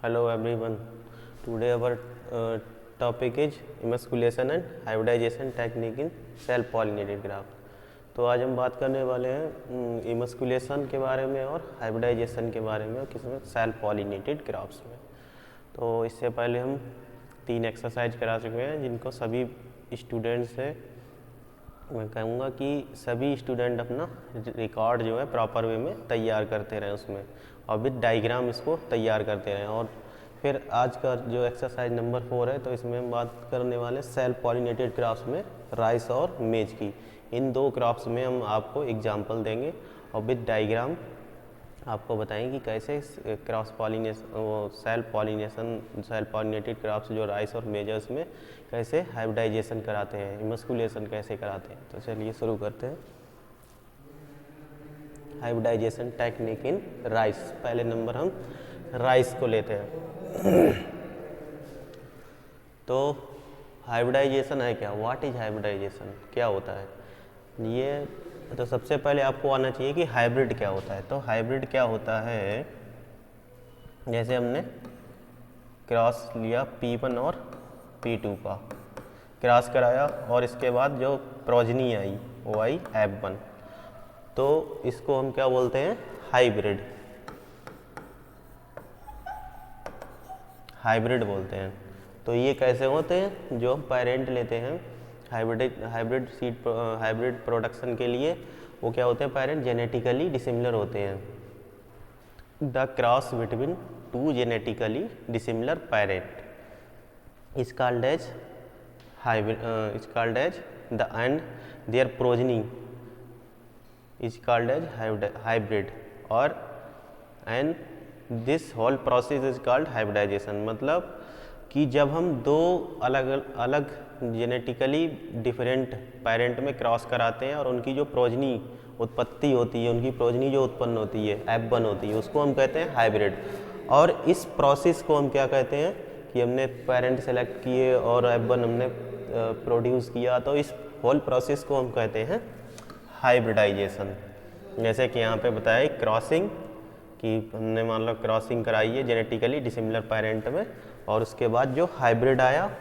Hello everyone. Today our topic is emasculation and hybridization technique in cell pollinated graph. तो आज हम बात करने वाले हैं इमस्कुलेशन के बारे में और हाइब्रिडाइजेशन के बारे में और किसमें सेल पॉलिनेटेड ग्राफ्स में। तो इससे पहले हम 3 एक्सरसाइज करा चुके हैं जिनको सभी स्टूडेंट्स से मैं कहूँगा कि सभी स्टूडेंट अपना रिकॉर्ड जो है प्रॉपर वे में तैयार करते रहें उसमें और विद डायग्राम इसको तैयार करते रहें। और फिर आज का जो एक्सरसाइज नंबर 4 है तो इसमें हम बात करने वाले सेल पॉलिनेटेड क्रॉप्स में राइस और मेज की। इन 2 क्रॉप्स में हम आपको एग्जांपल देंगे और विद डायग्राम आपको बताएंगे कि कैसे cross pollination self pollinated crops जो राइस और मेजर्स में कैसे हाइब्रिडाइजेशन कराते हैं, इमस्कुलेशन कैसे कराते हैं। तो चलिए शुरू करते हैं। Hybridization technique in rice. पहले नंबर हम राइस को लेते हैं। तो हाइब्रिडाइजेशन है क्या? What is hybridization? क्या होता है ये? तो सबसे पहले आपको आना चाहिए कि हाइब्रिड क्या होता है। तो हाइब्रिड क्या होता है, जैसे हमने क्रॉस लिया P1 और P2 का क्रॉस कराया और इसके बाद जो प्रोजनी आई वो आई F1, तो इसको हम क्या बोलते हैं? हाइब्रिड। हाइब्रिड बोलते हैं। तो ये कैसे होते हैं? जो हम पेरेंट लेते हैं हाइब्रिड प्रोडक्शन के लिए, वो क्या होते हैं? पेरेंट जेनेटिकली डिसिमिलर होते हैं। The cross between 2 genetically dissimilar parent is called as the and their progeny is called as hybrid और and this whole process is called hybridization. मतलब कि जब हम 2 अलग अलग जेनेटिकली डिफरेंट पेरेंट में क्रॉस कराते हैं और उनकी जो प्रोजनी उत्पत्ति होती है, उनकी प्रोजनी जो उत्पन्न होती है F1 होती है, उसको हम कहते हैं हाइब्रिड। और इस प्रोसेस को हम क्या कहते हैं कि हमने पेरेंट सेलेक्ट किए और F1 हमने प्रोड्यूस किया, तो इस होल प्रोसेस को हम कहते हैं हाइब्रिडाइजेशन। जैसे कि यहाँ पे बताया क्रॉसिंग, कि हमने मान लो क्रॉसिंग कराई है जेनेटिकली डिसिमिलर पेरेंट में और उसके बाद जो हाइब्रिड आया,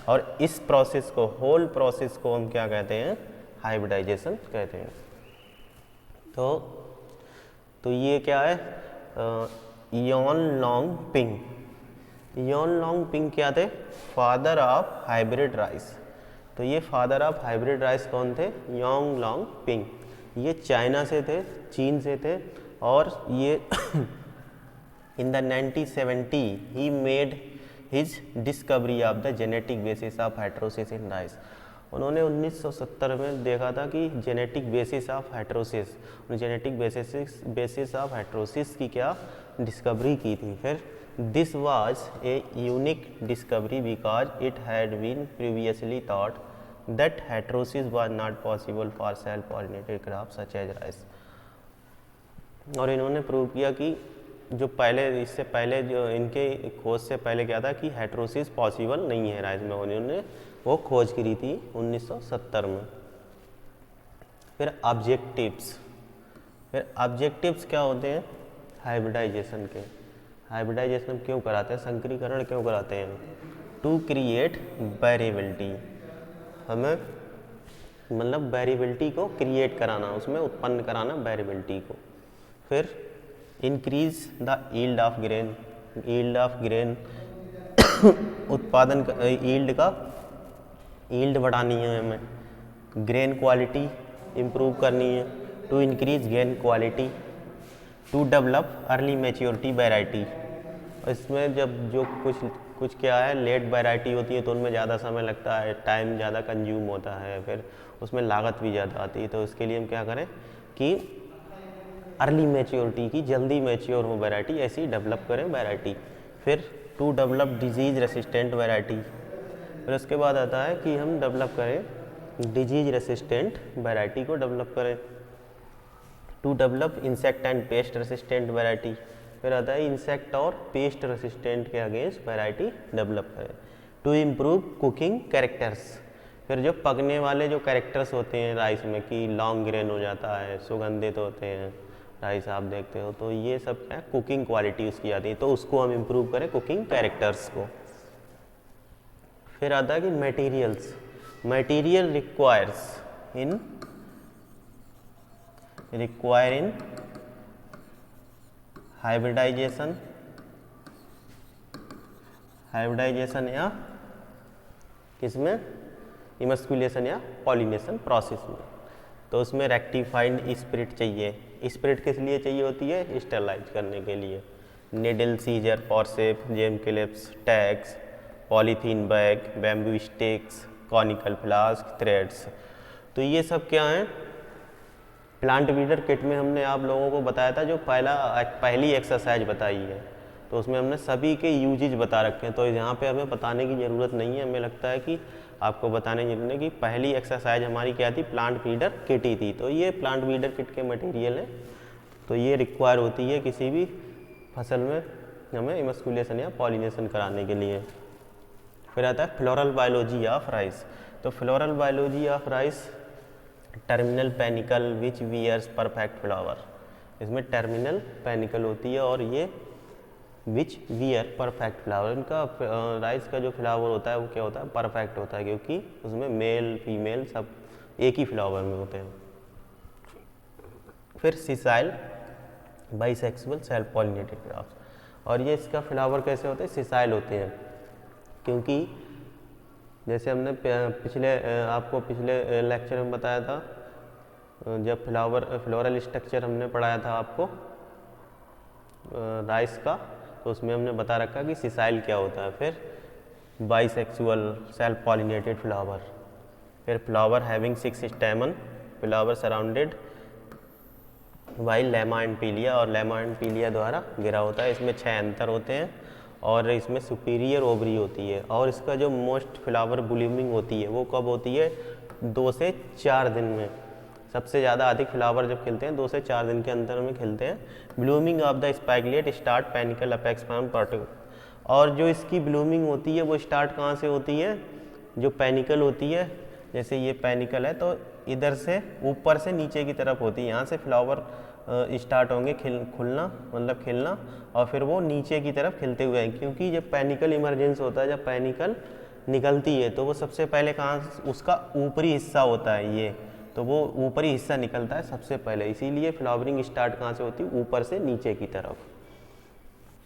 और इस प्रोसेस को, होल प्रोसेस को हम क्या कहते हैं? हाइब्रिडाइजेशन कहते हैं। तो ये क्या है? Eoin long ping. Eoin long ping क्या थे? Father of hybrid rice. तो ये फादर ऑफ हाइब्रिड राइस कौन थे? Yong long ping. ये चाइना से थे, चीन से थे, और ये in the 1970 he made his discovery of the genetic basis of heterosis in rice. उन्होंने 1970 में देखा था कि genetic basis of heterosis, genetic basis of heterosis की क्या डिस्कवरी की थी। फिर this was a unique discovery because it had been previously thought that heterosis was not possible for self pollinated crops such as rice. और इन्होंने prove किया कि जो पहले, इससे पहले जो इनके खोज से पहले क्या था कि हेटेरोसिस पॉसिबल नहीं है राइस में, उन्होंने वो खोज करी थी 1970 में। फिर ऑब्जेक्टिव्स क्या होते हैं हाइब्रिडाइजेशन के? हाइब्रिडाइजेशन क्यों कराते हैं? संकरीकरण क्यों कराते हैं? To create variability. हमें मतलब वेरिएबिलिटी को क्रिएट कराना, उसमें उत्पन्न कराना वेरिएबिलिटी को। फिर increase the yield of grain. Yield of grain उत्पादन, यील्ड बढ़ानी है हमें। ग्रेन क्वालिटी इम्प्रूव करनी है। To increase grain quality. To develop early maturity variety. इसमें जब जो कुछ क्या है लेट वैरायटी होती है तो उनमें ज़्यादा समय लगता है, टाइम ज़्यादा कंज्यूम होता है, फिर उसमें लागत भी ज़्यादा आती है। तो इसके लिए हम क्या करें कि अर्ली मैच्योरिटी की, जल्दी मैच्योर हो वैरायटी, ऐसी डेवलप करें वैरायटी। फिर to develop disease resistant variety. फिर उसके बाद आता है कि हम डेवलप करें डिजीज रेसिस्टेंट वैरायटी को डेवलप करें। To develop insect and pest resistant variety. फिर आता है इंसेक्ट और पेस्ट रेसिस्टेंट के अगेंस्ट वैरायटी डेवलप करें। To improve cooking characters. फिर जो पकने वाले जो कैरेक्टर्स होते हैं राइस में कि लॉन्ग ग्रेन हो जाता है, सुगंधित होते हैं, राइस आप देखते हो। तो ये सब क्या है, कुकिंग क्वालिटी उसकी आती है, तो उसको हम इम्प्रूव करें कुकिंग कैरेक्टर्स को। फिर आता है कि materials, material require in hybridization या किसमें, इमस्कुलेशन या पॉलिनेशन प्रोसेस में। तो उसमें रेक्टिफाइड स्पिरिट चाहिए। स्पिरिट किस लिए चाहिए होती है, स्टरलाइज करने के लिए। Needle, scissor, forcep, gem clips, tags, polythene bag, bamboo sticks, conical flask, threads. तो ये सब क्या हैं, प्लांट ब्रीडर किट में हमने आप लोगों को बताया था, जो पहली एक्सरसाइज बताई है, तो उसमें हमने सभी के यूजेज बता रखे हैं। तो यहाँ पे हमें बताने की ज़रूरत नहीं है, हमें लगता है कि आपको बताने की ज़रूरत है कि पहली एक्सरसाइज हमारी क्या थी, प्लांट ब्रीडर किट ही थी। तो ये प्लांट ब्रीडर किट के मटेरियल है, तो ये रिक्वायर होती है किसी भी फसल में हमें इमस्कुलेशन या पॉलिनेशन कराने के लिए। फिर आता है फ्लोरल बायोलॉजी ऑफ राइस। तो floral biology of rice, terminal panicle which wears perfect flower. इसमें टर्मिनल पेनिकल होती है और ये विच वियर परफेक्ट फ्लावर, इनका राइस का जो फ्लावर होता है वो क्या होता है, परफेक्ट होता है, क्योंकि उसमें मेल फीमेल सब एक ही फ्लावर में होते हैं। फिर sessile bisexual self pollinated craft, और ये इसका फ्लावर कैसे होते हैं, सिसाइल होते हैं, क्योंकि जैसे हमने आपको पिछले लेक्चर में बताया था, जब फ्लोरल स्ट्रक्चर हमने पढ़ाया था आपको राइस का, तो उसमें हमने बता रखा कि सिसाइल क्या होता है। फिर बाइसेक्सुअल सेल्फ पॉलिनेटेड फ्लावर, फिर flower having 6 स्टेमन, flower surrounded by lemma and पीलिया, और लेमा एंड पीलिया द्वारा घिरा होता है। इसमें 6 अंतर होते हैं और इसमें सुपीरियर ओवरी होती है, और इसका जो मोस्ट फ्लावर ब्लूमिंग होती है वो कब होती है, 2 से 4 दिन में। सबसे ज़्यादा अधिक फ्लावर जब खिलते हैं 2 से 4 दिन के अंतर में खिलते हैं। Blooming of the spikelet start panicle apex from particular, और जो इसकी ब्लूमिंग होती है वो स्टार्ट कहाँ से होती है, जो पेनिकल होती है, जैसे ये पेनिकल है तो इधर से ऊपर से नीचे की तरफ होती है, यहाँ से फ्लावर स्टार्ट होंगे खुलना, मतलब खिलना, और फिर वो नीचे की तरफ खिलते हुए हैं, क्योंकि जब पेनिकल इमरजेंस होता है, जब पेनिकल निकलती है तो वो सबसे पहले कहाँ, उसका ऊपरी हिस्सा होता है ये, तो वो ऊपरी हिस्सा निकलता है सबसे पहले, इसीलिए फ्लावरिंग स्टार्ट कहाँ से होती है, ऊपर से नीचे की तरफ।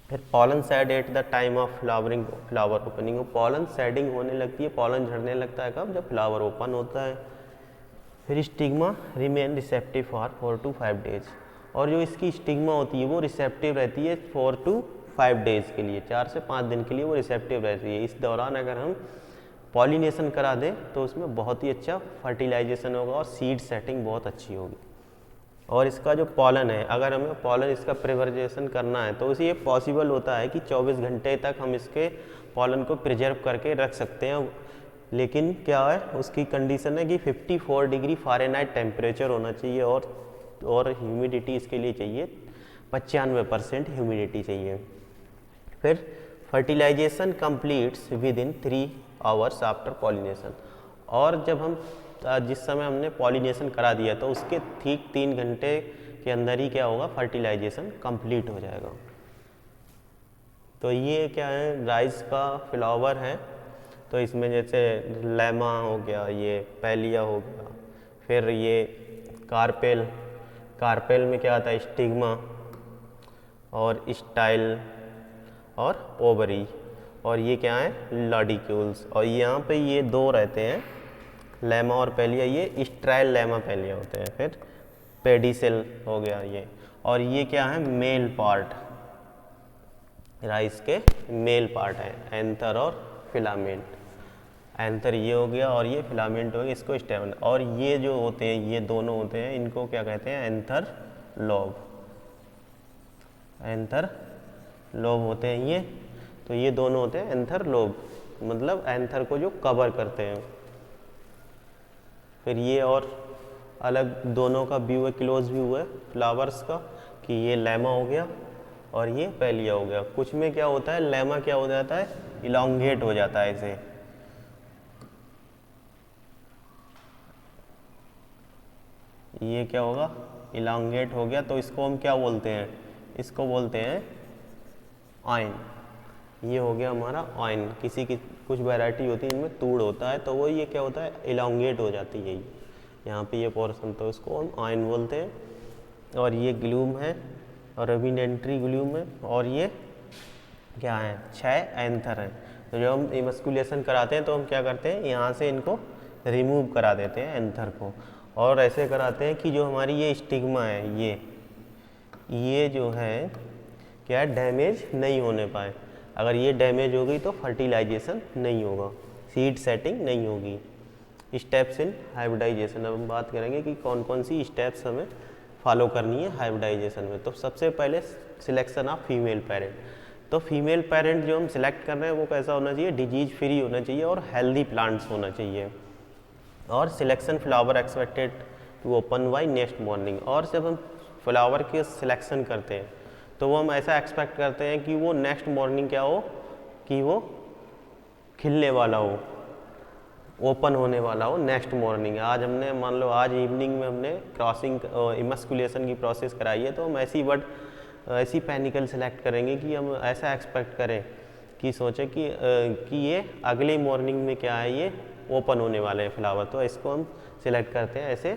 फिर pollen shed at the time of flower opening, pollen shedding होने लगती है, पॉलन झड़ने लगता है कब, जब फ्लावर ओपन होता है। फिर stigma remain receptive for 4 to 5 days, और जो इसकी स्टिग्मा होती है वो रिसेप्टिव रहती है 4 to 5 डेज के लिए, 4 से 5 दिन के लिए वो रिसेप्टिव रहती है। इस दौरान अगर हम पॉलिनेशन करा दें तो उसमें बहुत ही अच्छा फर्टिलाइजेशन होगा और सीड सेटिंग बहुत अच्छी होगी। और इसका जो पॉलन है, अगर हमें पॉलन इसका प्रिजर्वेशन करना है तो उसे ये पॉसिबल होता है कि 24 घंटे तक हम इसके पॉलन को प्रिजर्व करके रख सकते हैं, लेकिन क्या है उसकी कंडीशन है कि 54 डिग्री फ़ारेनहाइट टेम्परेचर होना चाहिए, और ह्यूमिडिटी इसके लिए चाहिए 95% ह्यूमिडिटी चाहिए। फिर fertilization completes within 3 hours after pollination, और जब हम जिस समय हमने पॉलिनेशन करा दिया तो उसके ठीक 3 घंटे के अंदर ही क्या होगा, फर्टिलाइजेशन कंप्लीट हो जाएगा। तो ये क्या है, राइस का फ्लावर है, तो इसमें जैसे लेमा हो गया, ये पैलिया हो गया, फिर ये कार्पेल में क्या आता है, स्टिग्मा और स्टाइल और ओवरी, और ये क्या है, लॉडिक्यूल्स, और यहाँ पे ये 2 रहते हैं, लेमा और पैलिया, ये स्ट्राइल लेमा पैलिया होते हैं। फिर पेडिसेल हो गया ये, और ये क्या है, मेल पार्ट, राइस के मेल पार्ट है, एंथर और फिलामेंट। एंथर ये हो गया और ये फिलामेंट हो गया, इसको स्टेमन, और ये जो होते हैं, ये दोनों होते हैं, इनको क्या कहते हैं, एंथर लोब। एंथर लोब होते हैं ये, तो ये दोनों होते हैं एंथर लोब, मतलब एंथर को जो कवर करते हैं। फिर ये और अलग दोनों का व्यू है, क्लोज व्यू है फ्लावर्स का, कि ये लेमा हो गया और ये पैलिया हो गया। कुछ में क्या होता है, लेमा क्या हो जाता है, इलोंगेट हो जाता है ऐसे, ये क्या होगा, इलांगेट हो गया तो इसको हम क्या बोलते हैं, इसको बोलते हैं आयन। ये हो गया हमारा आयन। किसी की कुछ वैरायटी होती है इनमें तूड़ होता है तो वो ये क्या होता है, इलांगेट हो जाती है यहाँ पे ये पोर्शन, तो इसको हम आयन बोलते हैं। और ये ग्लूम है और रबिडेंट्री ग्लूम है और ये क्या है, 6 एंथर हैं। तो जब हम इमस्कुलेशन कराते हैं तो हम क्या करते हैं, यहाँ से इनको रिमूव करा देते हैं एंथर को, और ऐसे कराते हैं कि जो हमारी ये स्टिग्मा है ये जो है क्या है, डैमेज नहीं होने पाए। अगर ये डैमेज हो गई तो फर्टिलाइजेशन नहीं होगा, सीड सेटिंग नहीं होगी। स्टेप्स इन हाइब्रिडाइजेशन, अब हम बात करेंगे कि कौन कौन सी स्टेप्स हमें फॉलो करनी है हाइब्रिडाइजेशन में। तो सबसे पहले सिलेक्शन ऑफ फीमेल पेरेंट। तो फीमेल पेरेंट जो हम सिलेक्ट कर रहे हैं वो कैसा होना चाहिए, डिजीज फ्री होना चाहिए और हेल्दी प्लांट्स होना चाहिए। और selection flower expected to open by next morning. और जब हम फ्लावर के सिलेक्शन करते हैं तो वो हम ऐसा एक्सपेक्ट करते हैं कि वो नेक्स्ट मॉर्निंग क्या हो, कि वो खिलने वाला हो, ओपन होने वाला हो नेक्स्ट मॉर्निंग। आज हमने मान लो आज इवनिंग में हमने क्रॉसिंग इमस्कुलेशन की प्रोसेस कराई है तो हम ऐसी पैनिकल सेलेक्ट करेंगे कि हम ऐसा एक्सपेक्ट करें कि सोचें कि ये अगले मॉर्निंग में क्या है, ये ओपन होने वाले हैं फ्लावर। तो इसको हम सिलेक्ट करते हैं ऐसे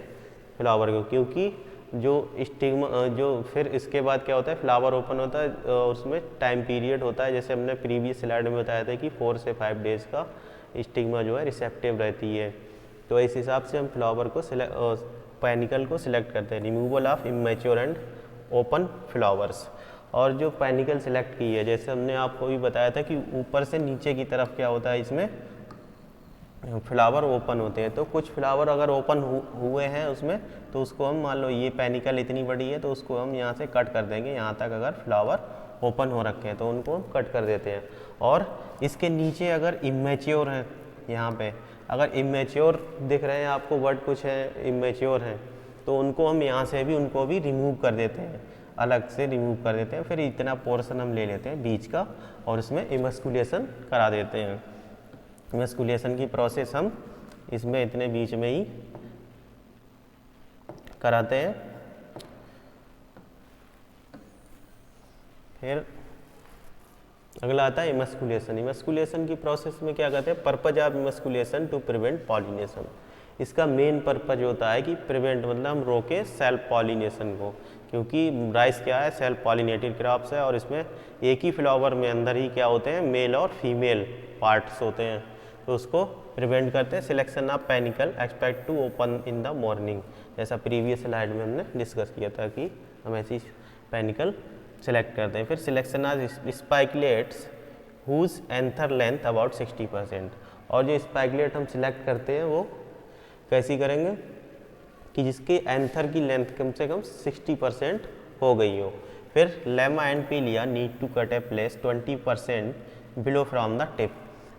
फ्लावर को, क्योंकि जो स्टिग्मा जो फिर इसके बाद क्या होता है, फ्लावर ओपन होता है उसमें टाइम पीरियड होता है, जैसे हमने प्रीवियस स्लाइड में बताया था कि 4 से 5 डेज़ का स्टिग्मा जो है रिसेप्टिव रहती है। तो इस हिसाब से हम फ्लावर को पैनिकल को सिलेक्ट करते हैं। Removal of immature and open flowers. और जो पैनिकल सिलेक्ट की है, जैसे हमने आपको भी बताया था कि ऊपर से नीचे की तरफ क्या होता है, इसमें फ्लावर ओपन होते हैं। तो कुछ फ्लावर अगर ओपन हुए हैं उसमें, तो उसको हम मान लो ये पैनिकल इतनी बड़ी है तो उसको हम यहाँ से कट कर देंगे, यहाँ तक अगर फ्लावर ओपन हो रखे हैं तो उनको हम कट कर देते हैं। और इसके नीचे अगर इमेच्योर हैं, यहाँ पे अगर इमेच्योर दिख रहे हैं आपको, वर्ड कुछ है इमेच्योर हैं, तो उनको हम यहाँ से भी उनको भी रिमूव कर देते हैं, अलग से रिमूव कर देते हैं। फिर इतना पोर्शन हम ले लेते हैं बीच का और इसमें इमस्कुलेशन करा देते हैं। इमस्कुलेशन की प्रोसेस हम इसमें इतने बीच में ही कराते हैं। फिर अगला आता है इमस्कुलेशन। इमस्कुलेशन की प्रोसेस में क्या कहते हैं, purpose of emasculation to prevent pollination. इसका मेन पर्पज होता है कि प्रिवेंट मतलब हम रोके सेल्फ पॉलिनेशन को, क्योंकि राइस क्या है, सेल्फ पॉलिनेटेड क्रॉप्स है और इसमें एक ही फ्लावर में अंदर ही क्या होते हैं, मेल और फीमेल पार्ट्स होते हैं, तो उसको प्रिवेंट करते हैं। Selection of panicle expect to open in the morning, जैसा प्रीवियस स्लाइड में हमने डिस्कस किया था कि हम ऐसी पैनिकल सेलेक्ट करते हैं। फिर selection of spikelets whose anther length about 60%। और जो स्पाइकलेट हम सिलेक्ट करते हैं वो कैसी करेंगे कि जिसके एंथर की लेंथ कम से कम 60% हो गई हो। फिर lemma and palea need to cut a place 20% below from the tip.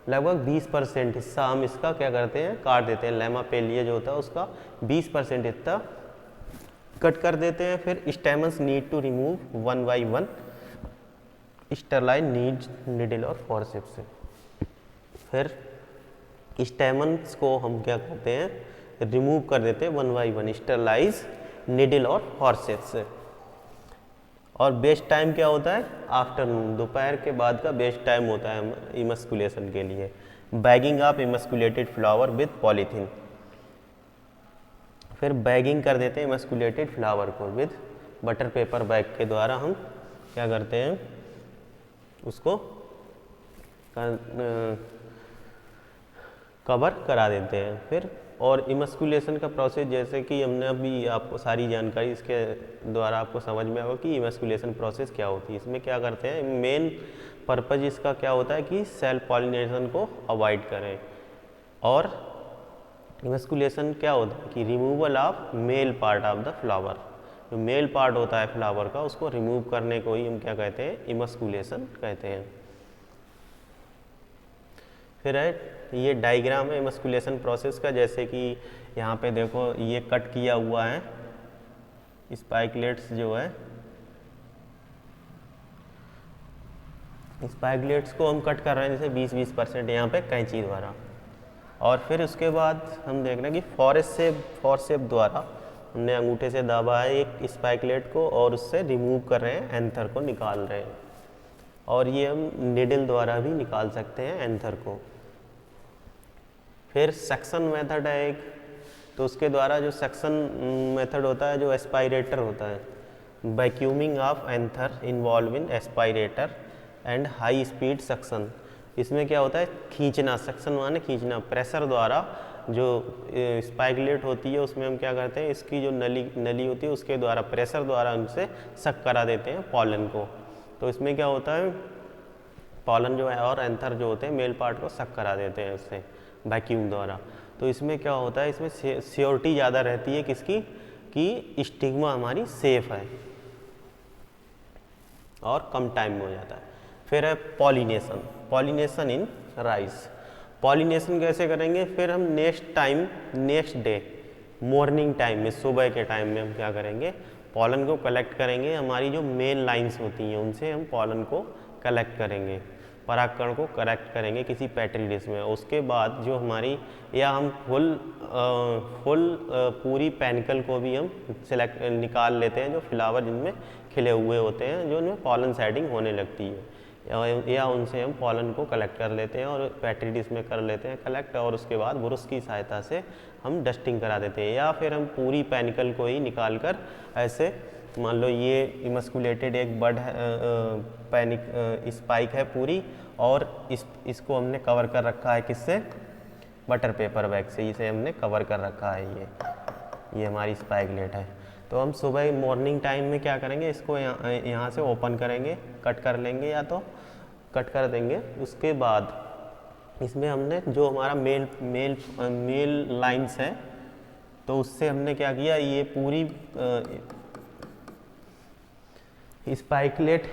लगभग 20% हिस्सा हम इसका क्या करते हैं, काट देते हैं। लेमा पेलिया जो होता है उसका 20% हिस्सा कट कर देते हैं। फिर stamens need to remove 1 by 1, sterile need needle और फॉरसेप्स से। फिर स्टेमन्स को हम क्या करते हैं, रिमूव कर देते हैं 1 by 1, स्टरलाइज निडल और फॉरसेप्स से। और बेस्ट टाइम क्या होता है, आफ्टरनून, दोपहर के बाद का बेस्ट टाइम होता है इमस्कुलेशन के लिए। Bagging of emasculated flower with polythene. फिर बैगिंग कर देते हैं इमस्कुलेटेड फ्लावर को विद बटर पेपर बैग के द्वारा हम क्या करते हैं, उसको कवर करा देते हैं। फिर और इमस्कुलेशन का प्रोसेस, जैसे कि हमने अभी आपको सारी जानकारी इसके द्वारा आपको समझ में आएगा कि इमस्कुलेशन प्रोसेस क्या होती है। इसमें क्या करते हैं, मेन पर्पज इसका क्या होता है कि सेल्फ पॉलिनेशन को अवॉइड करें। और इमस्कुलेशन क्या होता है कि removal of male part of the flower, जो मेल पार्ट होता है फ्लावर का उसको रिमूव करने को ही हम क्या कहते हैं, इमस्कुलेशन कहते हैं। फिर है ये डायग्राम है इमस्कुलेशन प्रोसेस का, जैसे कि यहाँ पे देखो ये कट किया हुआ है स्पाइकलेट्स जो है, स्पाइकलेट्स को हम कट कर रहे हैं जैसे 20-20% यहाँ पे कैंची द्वारा। और फिर उसके बाद हम देख रहे हैं कि फॉरसेप द्वारा हमने अंगूठे से दबा है एक स्पाइकलेट को और उससे रिमूव कर रहे हैं, एंथर को निकाल रहे हैं। और ये हम निडल द्वारा भी निकाल सकते हैं एंथर को। फिर सक्शन मेथड है एक, तो उसके द्वारा जो सक्शन मेथड होता है, जो एस्पायरेटर होता है, vacuuming of anther involve in एस्पायरेटर and high speed suction. इसमें क्या होता है, खींचना, सक्शन माने खींचना, प्रेशर द्वारा जो स्पाइकलेट होती है उसमें हम क्या करते हैं, इसकी जो नली होती है उसके द्वारा प्रेशर द्वारा उनसे सक करा देते हैं पॉलन को। तो इसमें क्या होता है, पॉलन जो है और एंथर जो होते हैं मेल पार्ट को सक करा देते हैं उससे वैक्यूम द्वारा। तो इसमें क्या होता है, इसमें श्योरिटी ज़्यादा रहती है किसकी, कि स्टिग्मा हमारी सेफ है और कम टाइम में हो जाता है। फिर है pollination, pollination in rice. Pollination कैसे करेंगे, फिर हम नेक्स्ट डे मॉर्निंग टाइम में, सुबह के टाइम में हम क्या करेंगे, पॉलन को कलेक्ट करेंगे। हमारी जो मेन लाइंस होती हैं उनसे हम पॉलन को कलेक्ट करेंगे, परागकण को कलेक्ट करेंगे किसी पेट्री डिश में। उसके बाद जो हमारी, या हम फुल पूरी पेनिकल को भी हम निकाल लेते हैं, जो फ्लावर जिनमें खिले हुए होते हैं, जो उनमें पॉलन सेटिंग होने लगती है, या उनसे हम पॉलन को कलेक्ट कर लेते हैं और पेट्री डिश में कर लेते हैं कलेक्ट, और उसके बाद ब्रश की सहायता से हम डस्टिंग करा देते हैं। या फिर हम पूरी पेनिकल को ही निकाल कर ऐसे, मान लो ये इमस्कुलेटेड एक बड स्पाइक है पूरी, और इसको हमने कवर कर रखा है किससे, बटर पेपर बैग से इसे हमने कवर कर रखा है। ये हमारी स्पाइकलेट है। तो हम सुबह मॉर्निंग टाइम में क्या करेंगे, इसको यहाँ से ओपन करेंगे, कट कर लेंगे या तो कट कर देंगे। उसके बाद इसमें हमने जो हमारा मेल लाइंस है, तो उससे हमने क्या किया, ये पूरी स्पाइकलेट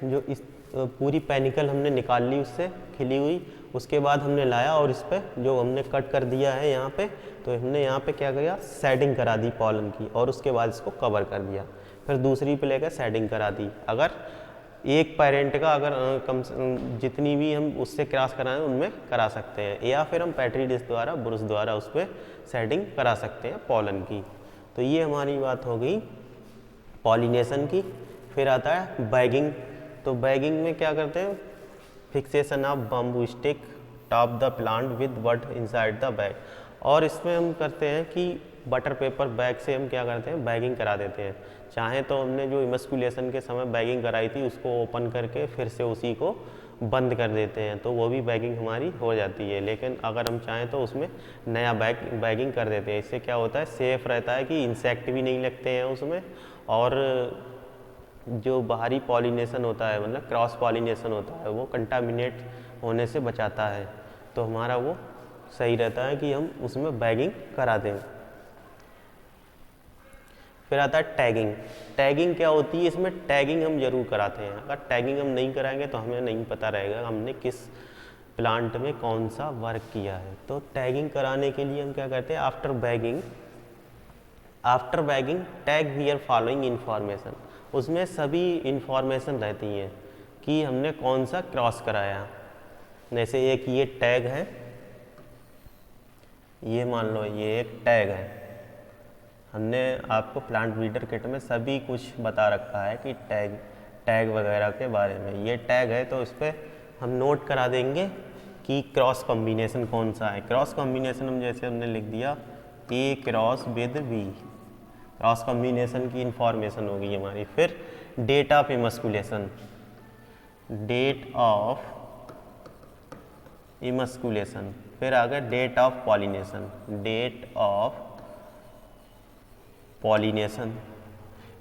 जो इस पूरी पेनिकल हमने निकाल ली उससे खिली हुई। उसके बाद हमने लाया और इस पे जो हमने कट कर दिया है यहाँ पे, तो हमने यहाँ पे क्या किया, सेटिंग करा दी पॉलन की, और उसके बाद इसको कवर कर दिया। फिर दूसरी पे लेकर सेटिंग करा दी। अगर एक पेरेंट का अगर जितनी भी हम उससे क्रॉस कराएं उनमें करा सकते हैं, या फिर हम पेट्री डिश द्वारा ब्रश द्वारा उस पर सेटिंग करा सकते हैं पॉलन की। तो ये हमारी बात हो गई पॉलिनेशन की। फिर आता है बैगिंग। तो बैगिंग में क्या करते हैं, fixation of bamboo stick top the plant with bud inside the bag. और इसमें हम करते हैं कि बटर पेपर बैग से हम क्या करते हैं, बैगिंग करा देते हैं। चाहे तो हमने जो इमस्कुलेशन के समय बैगिंग कराई थी उसको ओपन करके फिर से उसी को बंद कर देते हैं, तो वो भी बैगिंग हमारी हो जाती है। लेकिन अगर हम चाहें तो उसमें नया बैगिंग कर देते हैं। इससे क्या होता है, सेफ रहता है कि इंसेक्ट भी नहीं लगते हैं उसमें, और जो बाहरी पॉलिनेशन होता है, मतलब क्रॉस पॉलिनेशन होता है, वो कंटामिनेट होने से बचाता है। तो हमारा वो सही रहता है कि हम उसमें बैगिंग करा दें। फिर आता है टैगिंग। टैगिंग क्या होती है, इसमें टैगिंग हम जरूर कराते हैं। अगर टैगिंग हम नहीं कराएंगे तो हमें नहीं पता रहेगा हमने किस प्लांट में कौन सा वर्क किया है। तो टैगिंग कराने के लिए हम क्या करते हैं, after bagging tag here following information. उसमें सभी इंफॉर्मेशन रहती हैं कि हमने कौन सा क्रॉस कराया। जैसे एक ये टैग है, ये मान लो ये एक टैग है, हमने आपको प्लांट ब्रीडर किट में सभी कुछ बता रखा है कि टैग वगैरह के बारे में। ये टैग है तो इस पर हम नोट करा देंगे कि क्रॉस कॉम्बिनेशन कौन सा है। क्रॉस कॉम्बिनेशन हम जैसे हमने लिख दिया A cross with B, cross combination की इंफॉर्मेशन होगी हमारी। फिर date of emasculation, date of emasculation. फिर आ गया date of pollination, date of pollination.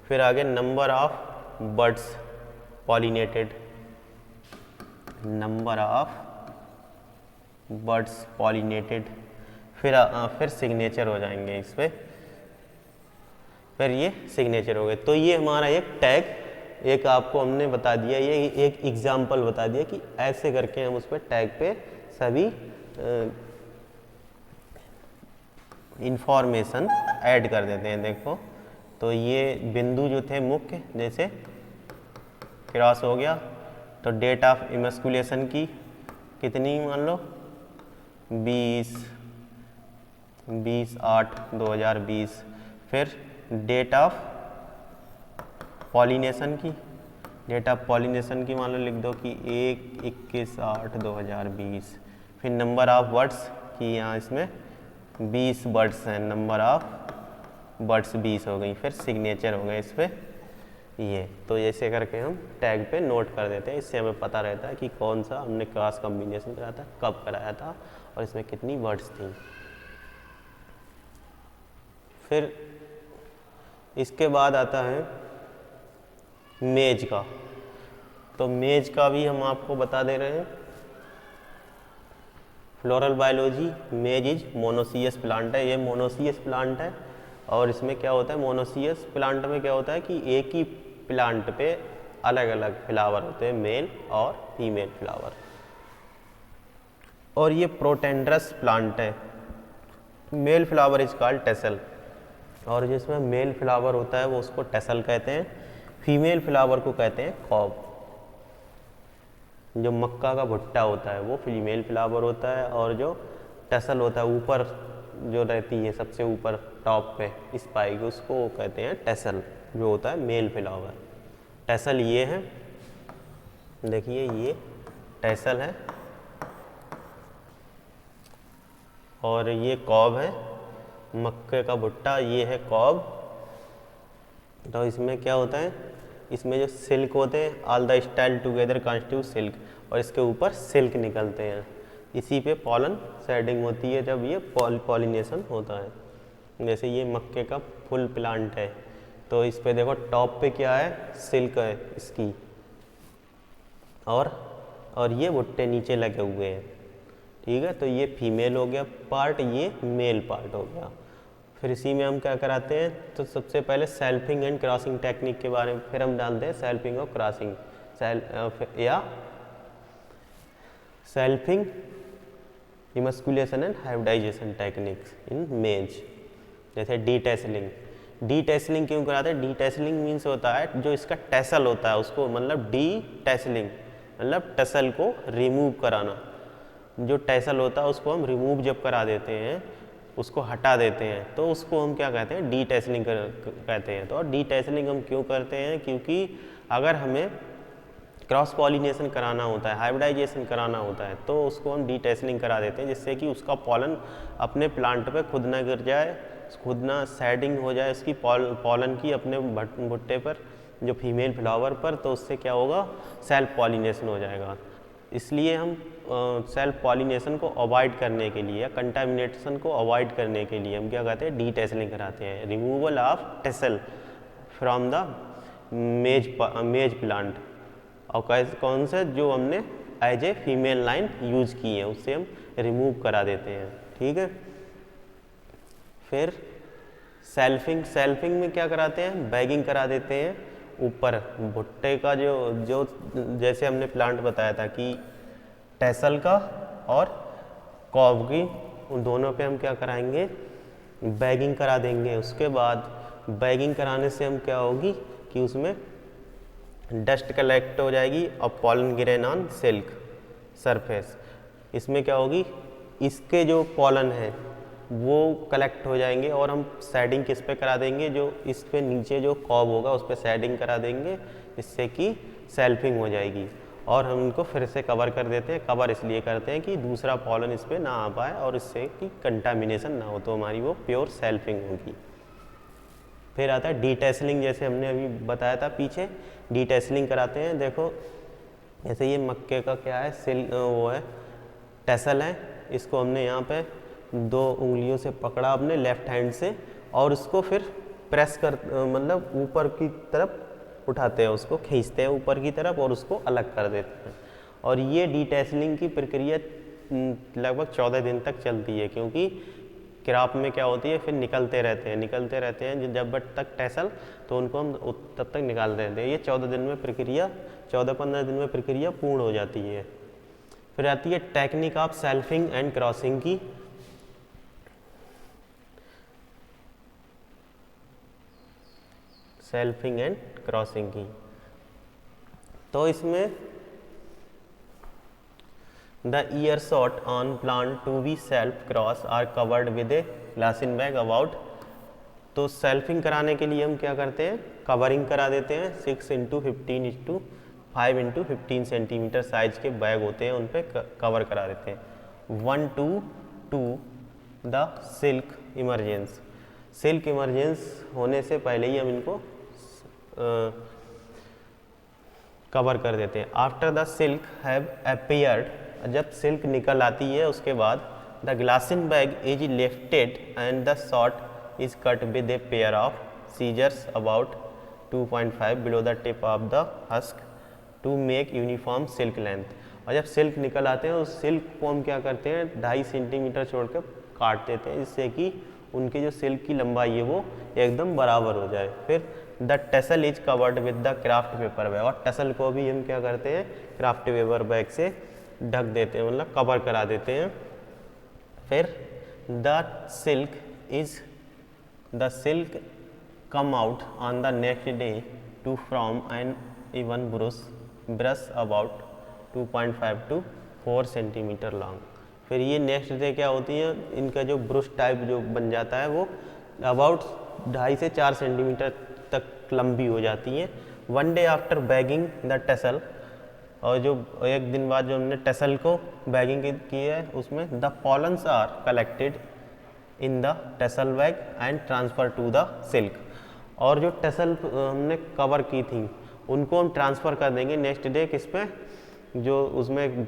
फिर आगे number of birds pollinated, number of birds pollinated. फिर सिग्नेचर हो जाएंगे इस पे, फिर ये सिग्नेचर हो गए। तो ये हमारा एक टैग, एक आपको हमने बता दिया, ये एक एग्जाम्पल बता दिया कि ऐसे करके हम उस पर टैग पे सभी इंफॉर्मेशन ऐड कर देते हैं। देखो तो ये बिंदु जो थे मुख्य, जैसे क्रॉस हो गया तो डेट ऑफ इमस्कुलेशन की कितनी, मान लो 20/8/2020। फिर डेट ऑफ पॉलिनेशन की, डेट ऑफ पॉलिनेशन की मान लो लिख दो कि 1/21/8/2020। फिर नंबर ऑफ बर्ड्स की यहाँ इसमें 20 बर्ड्स हैं, नंबर ऑफ बर्ड्स 20 हो गई। फिर सिग्नेचर हो गए इस पर ये। तो ऐसे करके हम टैग पे नोट कर देते हैं, इससे हमें पता रहता है कि कौन सा हमने क्रॉस कॉम्बिनेशन कराया था, कब कराया था और इसमें कितनी वर्ड्स थी। फिर इसके बाद आता है मेज का। तो मेज का भी हम आपको बता दे रहे हैं। फ्लोरल बायोलॉजी, मेज इज मोनोसियस प्लांट है, ये मोनोसियस प्लांट है। और इसमें क्या होता है, मोनोसियस प्लांट में क्या होता है कि एक ही प्लांट पे अलग अलग फ्लावर होते हैं, मेल और फीमेल फ्लावर। और ये प्रोटेंड्रस प्लांट है। Male flower is called tassel, और जिसमें मेल फ्लावर होता है वो उसको टेसल कहते हैं, फीमेल फ्लावर को कहते हैं कॉब। जो मक्का का भुट्टा होता है वो फीमेल फ्लावर होता है, और जो टेसल होता है ऊपर जो रहती है सबसे ऊपर टॉप पे स्पाइक, उसको कहते हैं टेसल, जो होता है मेल फ्लावर। टेसल ये है, देखिए ये टेसल है, और ये कॉब है, मक्के का भुट्टा ये है कॉब। तो इसमें क्या होता है, इसमें जो सिल्क होते हैं, all the style together constitute silk, और इसके ऊपर सिल्क निकलते हैं, इसी पे पॉलन शेडिंग होती है जब ये पॉलिनेशन होता है। जैसे ये मक्के का फुल प्लांट है, तो इस पे देखो टॉप पे क्या है, सिल्क है इसकी, और ये भुट्टे नीचे लगे हुए हैं, ठीक है। तो ये फीमेल हो गया पार्ट, ये मेल पार्ट हो गया। फिर इसी में हम क्या कराते हैं, तो सबसे पहले सेल्फिंग एंड क्रॉसिंग टेक्निक के बारे में फिर हम डालते हैं, सेल्फिंग और क्रॉसिंग, या selfing, emasculation and hybridization techniques in maize. जैसे डीटेसलिंग, डीटेसलिंग क्यों कराते हैं, डीटेसलिंग मीन्स होता है जो इसका टेसल होता है उसको, मतलब डीटेसलिंग मतलब टेसल को रिमूव कराना। जो टेसल होता है उसको हम रिमूव जब करा देते हैं, उसको हटा देते हैं, तो उसको हम क्या कहते हैं, डीटेसलिंग कहते हैं। तो डीटेसलिंग हम क्यों करते हैं, क्योंकि अगर हमें क्रॉस पॉलिनेशन कराना होता है, हाइब्रिडाइजेशन कराना होता है, तो उसको हम डीटेसलिंग करा देते हैं, जिससे कि उसका पॉलन अपने प्लांट पे खुद ना गिर जाए, खुद ना शेडिंग हो जाए उसकी पॉलन की अपने भुट्टे पर, जो फीमेल फ्लावर पर, तो उससे क्या होगा, सेल्फ पॉलिनेशन हो जाएगा। इसलिए हम सेल्फ पॉलिनेशन को अवॉइड करने के लिए या कंटामिनेशन को अवॉइड करने के लिए हम क्या कहते हैं, डीटेसलिंग कराते हैं, removal of tassel from the maize plant. और कौन से जो हमने as a female line use की है उससे हम रिमूव करा देते हैं, ठीक है। फिर सेल्फिंग, सेल्फिंग में क्या कराते हैं, बैगिंग करा देते हैं ऊपर भुट्टे का, जो जैसे हमने प्लांट बताया था कि टेसल का और कॉब की, उन दोनों पे हम क्या कराएंगे, बैगिंग करा देंगे। उसके बाद बैगिंग कराने से हम क्या होगी कि उसमें डस्ट कलेक्ट हो जाएगी और पॉलन गिरेन ऑन सिल्क सरफेस। इसमें क्या होगी, इसके जो पॉलन है वो कलेक्ट हो जाएंगे, और हम शेडिंग किस पे करा देंगे, जो इस पे नीचे जो कॉब होगा उस पे शेडिंग करा देंगे, इससे कि सेल्फिंग हो जाएगी। और हम इनको फिर से कवर कर देते हैं, कवर इसलिए करते हैं कि दूसरा पॉलन इस पर ना आ पाए और इससे कि कंटामिनेशन ना हो, तो हमारी वो प्योर सेल्फिंग होगी। फिर आता है डीटेसलिंग, जैसे हमने अभी बताया था पीछे, डीटेसलिंग कराते हैं। देखो जैसे ये मक्के का क्या है, वो है टेसल है, इसको हमने यहाँ पे 2 उंगलियों से पकड़ा अपने लेफ्ट हैंड से, और उसको फिर प्रेस कर मतलब ऊपर की तरफ उठाते हैं, उसको खींचते हैं ऊपर की तरफ और उसको अलग कर देते हैं। और ये डीटेसलिंग की प्रक्रिया लगभग 14 दिन तक चलती है, क्योंकि क्रॉप में क्या होती है, फिर निकलते रहते हैं जब तक टेसल, तो उनको हम तब तक निकालते रहते हैं। ये 14 दिन में प्रक्रिया, 14-15 दिन में प्रक्रिया पूर्ण हो जाती है। फिर आती है technique of selfing and crossing की। सेल्फिंग एंड क्रॉसिंग की, तो इसमें The ear shot on plant to be self cross are covered with a glassine bag about तो सेल्फिंग कराने के लिए हम क्या करते हैं, कवरिंग करा देते हैं। 6 into 15 into 5 into 15 centimetre size के बैग होते हैं, उन पर कवर करा देते हैं। 1 to 2 the silk emergence, silk emergence होने से पहले ही हम इनको कवर कर देते हैं। After the silk have appeared, जब सिल्क निकल आती है उसके बाद the glassine bag is lifted and the shot is cut with a pair of scissors about 2.5 below the tip of the husk to make uniform silk length. और जब silk निकल आते हैं उस सिल्क को हम क्या करते हैं 2.5 सेंटीमीटर छोड़कर काट देते हैं, जिससे कि उनकी जो सिल्क की लंबाई है वो एकदम बराबर हो जाए। फिर the tassel is covered with the craft paper bag, और टेसल को भी हम क्या करते हैं क्राफ्ट पेपर बैग से ढक देते हैं, मतलब कवर करा देते हैं। फिर the silk come out on the next day to from an even brush about 2.5 to 4 centimetre long. फिर ये नेक्स्ट डे क्या होती है, इनका जो ब्रुश टाइप जो बन जाता है वो अबाउट 2.5 से 4 सेंटीमीटर तक लंबी हो जाती हैं। 1 day after bagging the tassel, और जो एक दिन बाद जो हमने टेसल को बैगिंग की है उसमें the pollens are collected in the tassel bag and transfer to the silk, और जो टेसल हमने कवर की थी उनको हम ट्रांसफ़र कर देंगे नेक्स्ट डे किस पे, जो उसमें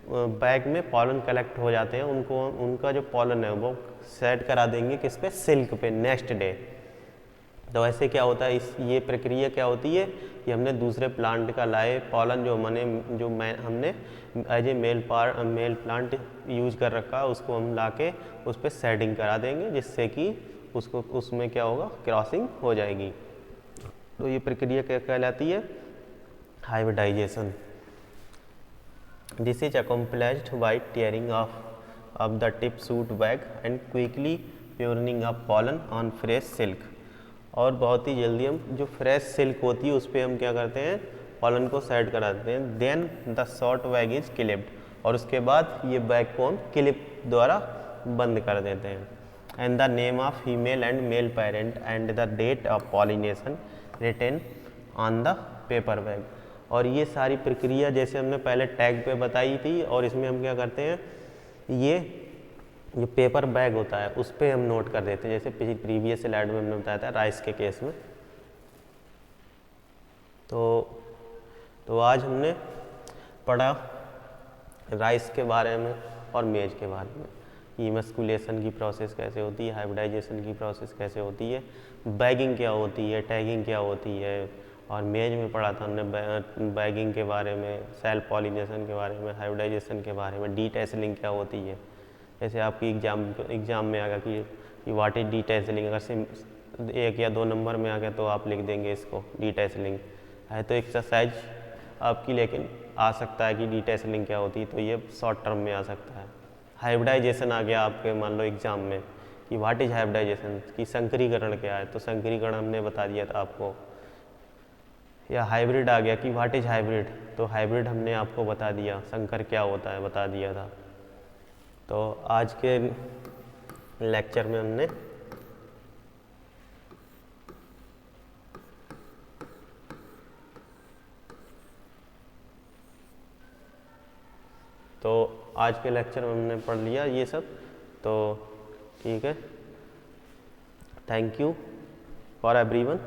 बैग में पॉलन कलेक्ट हो जाते हैं उनको, उनका जो पॉलन है वो सेट करा देंगे किस पे, सिल्क पे नेक्स्ट डे। तो ऐसे क्या होता है, ये प्रक्रिया क्या होती है कि हमने दूसरे प्लांट का लाए पॉलन जो हमने as a male plant use कर रखा है उसको हम लाके उस पर सेटिंग करा देंगे, जिससे कि उसको उसमें क्या होगा क्रॉसिंग हो जाएगी। तो ये प्रक्रिया क्या कहलाती है, hybridisation. This is accomplished by tearing of the tip suit bag and quickly puring up pollen on fresh silk। और बहुत ही जल्दी हम जो फ्रेश सिल्क होती है उस पर हम क्या करते हैं पॉलन को सेट करा देते हैं। Then the short bag is clipped, और उसके बाद ये बैग को हम क्लिप द्वारा बंद कर देते हैं। And the name of female and male parent and the date of pollination written on the paper bag. और ये सारी प्रक्रिया जैसे हमने पहले टैग पे बताई थी, और इसमें हम क्या करते हैं ये जो पेपर बैग होता है उस पर हम नोट कर देते हैं, जैसे प्रीवियस स्लाइड में हमने बताया था राइस के केस में। तो आज हमने पढ़ा राइस के बारे में और मेज के बारे में, इमस्कुलेशन की प्रोसेस कैसे होती है, हाइब्रिडाइजेशन की प्रोसेस कैसे होती है, बैगिंग क्या होती है, टैगिंग क्या होती है, और मेज में पढ़ा था हमने बैगिंग के बारे में, सेल्फ पॉलिनेशन के बारे में, हाइब्रिडाइजेशन के बारे में, डीटेसलिंग क्या होती है। जैसे आपकी एग्ज़ाम में आ गया कि व्हाट इज डीटेसलिंग, अगर 1 या 2 नंबर में आ गया तो आप लिख देंगे इसको डीटेसलिंग है। तो एक्सरसाइज आपकी लेकिन आ सकता है कि डीटेसलिंग क्या होती है, तो ये शॉर्ट टर्म में आ सकता है। हाइब्रिडाइजेशन आ गया आपके मान लो एग्ज़ाम में कि व्हाट इज हाइब्रिडाइजेशन, कि संकरीकरण क्या है, तो संकरीकरण हमने बता दिया था आपको। या हाइब्रिड आ गया कि व्हाट इज हाइब्रिड, तो हाइब्रिड हमने आपको बता दिया, संकर क्या होता है बता दिया था। तो आज के लेक्चर में हमने पढ़ लिया ये सब, तो ठीक है। Thank you for everyone.